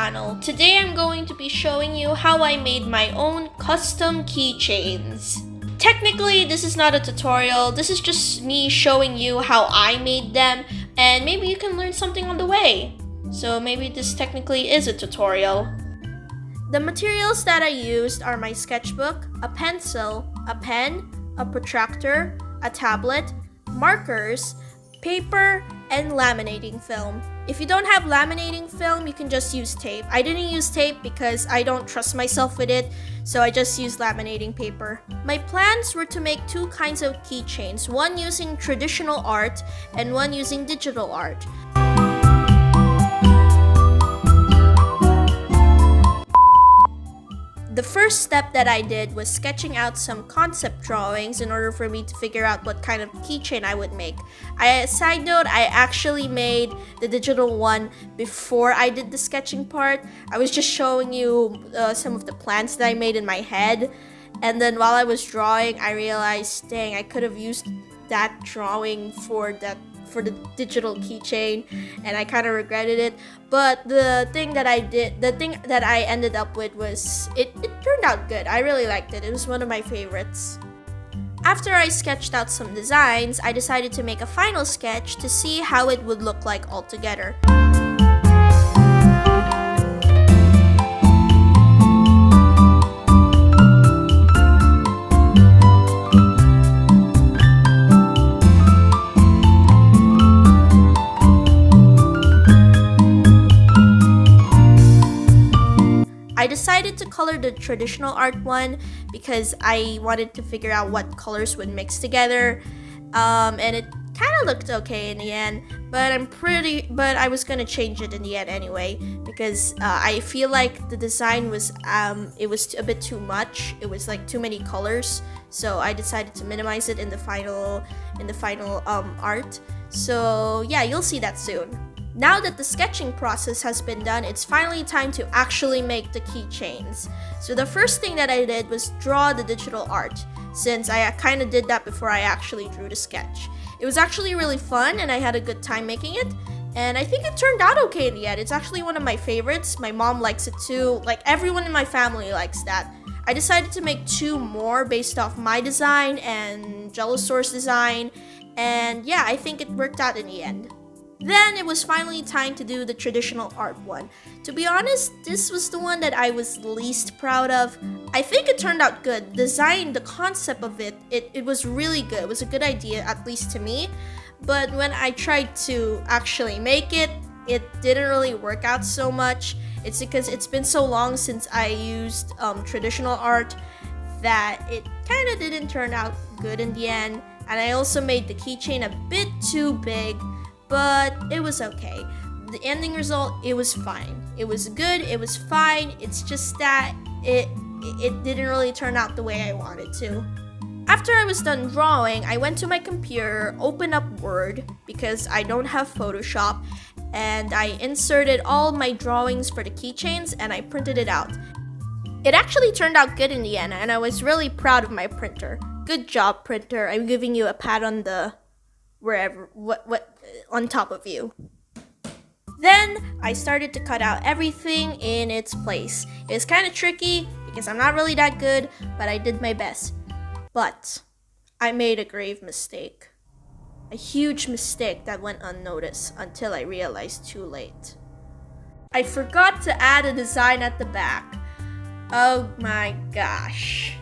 channel. Today I'm going to be showing you how I made my own custom keychains. Technically, this is not a tutorial, this is just me showing you how I made them, and maybe you can learn something on the way. So maybe this technically is a tutorial. The materials that I used are my sketchbook, a pencil, a pen, a protractor, a tablet, markers, paper, and laminating film. If you don't have laminating film, you can just use tape. I didn't use tape because I don't trust myself with it, so I just used laminating paper. My plans were to make two kinds of keychains, one using traditional art and one using digital art. The first step that I did was sketching out some concept drawings in order for me to figure out what kind of keychain I would make. Side note, I actually made the digital one before I did the sketching part. I was just showing you some of the plans that I made in my head, and then while I was drawing, I realized, dang, I could have used that drawing for the digital keychain, and I kind of regretted it. But the thing that I ended up with was it turned out good. I really liked it. It was one of my favorites. After I sketched out some designs, I decided to make a final sketch to see how it would look like all together. I decided to color the traditional art one because I wanted to figure out what colors would mix together, and it kind of looked okay in the end, but I was gonna change it in the end anyway because I feel like the design was it was a bit too much. It was like too many colors, so I decided to minimize it in the final art. So yeah, you'll see that soon. Now that the sketching process has been done, it's finally time to actually make the keychains. So the first thing that I did was draw the digital art, since I kind of did that before I actually drew the sketch. It was actually really fun and I had a good time making it, and I think it turned out okay in the end. It's actually one of my favorites. My mom likes it too, like everyone in my family likes that. I decided to make two more based off my design and Jellosaur's design, and yeah, I think it worked out in the end. Then it was finally time to do the traditional art one. To be honest, this was the one that I was least proud of. I think it turned out good. The concept of it was really good. It was a good idea, at least to me. But when I tried to actually make it, it didn't really work out so much. It's because it's been so long since I used traditional art that it kind of didn't turn out good in the end. And I also made the keychain a bit too big, but it was okay. The ending result, it was fine. It was good, it was fine. It's just that it didn't really turn out the way I wanted to. After I was done drawing, I went to my computer, opened up Word because I don't have Photoshop, and I inserted all my drawings for the keychains and I printed it out. It actually turned out good in the end, and I was really proud of my printer. Good job, printer. I'm giving you a pat on the on top of you. Then I started to cut out everything in its place. It was kind of tricky because I'm not really that good, but I did my best. But I made a grave mistake. A huge mistake that went unnoticed until I realized too late. I forgot to add a design at the back. Oh my gosh.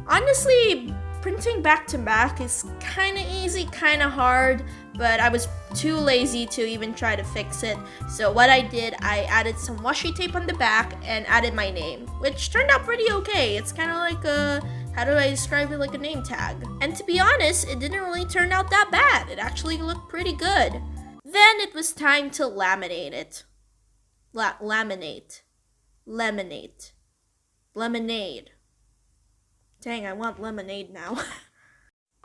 Honestly, printing back to back is kind of easy, kind of hard, but I was too lazy to even try to fix it. So what I did, I added some washi tape on the back and added my name, which turned out pretty okay. It's kind of like how do I describe it, like a name tag. And to be honest, it didn't really turn out that bad. It actually looked pretty good. Then it was time to laminate it. Lemonade. Dang, I want lemonade now.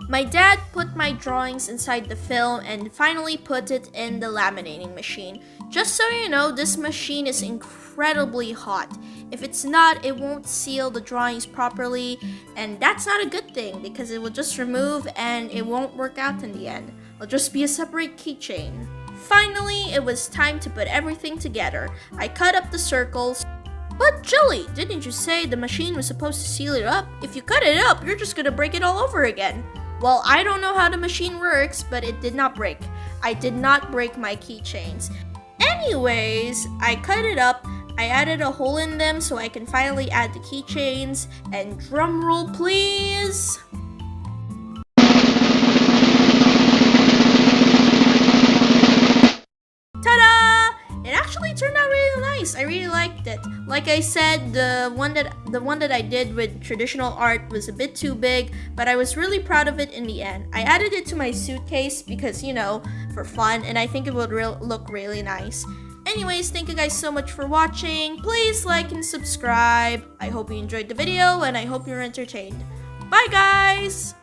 My dad put my drawings inside the film and finally put it in the laminating machine. Just so you know, this machine is incredibly hot. If it's not, it won't seal the drawings properly, and that's not a good thing because it will just remove and it won't work out in the end. It'll just be a separate keychain. Finally, it was time to put everything together. I cut up the circles. But Jelly, didn't you say the machine was supposed to seal it up? If you cut it up, you're just gonna break it all over again. Well, I don't know how the machine works, but it did not break. I did not break my keychains. Anyways, I cut it up. I added a hole in them so I can finally add the keychains. And drum roll, please. Ta-da! It actually turned out really nice. I really liked it. Like I said, the one that I did with traditional art was a bit too big, but I was really proud of it in the end. I added it to my suitcase because, for fun, and I think it would look really nice. Anyways, thank you guys so much for watching. Please like and subscribe. I hope you enjoyed the video and I hope you're entertained. Bye guys!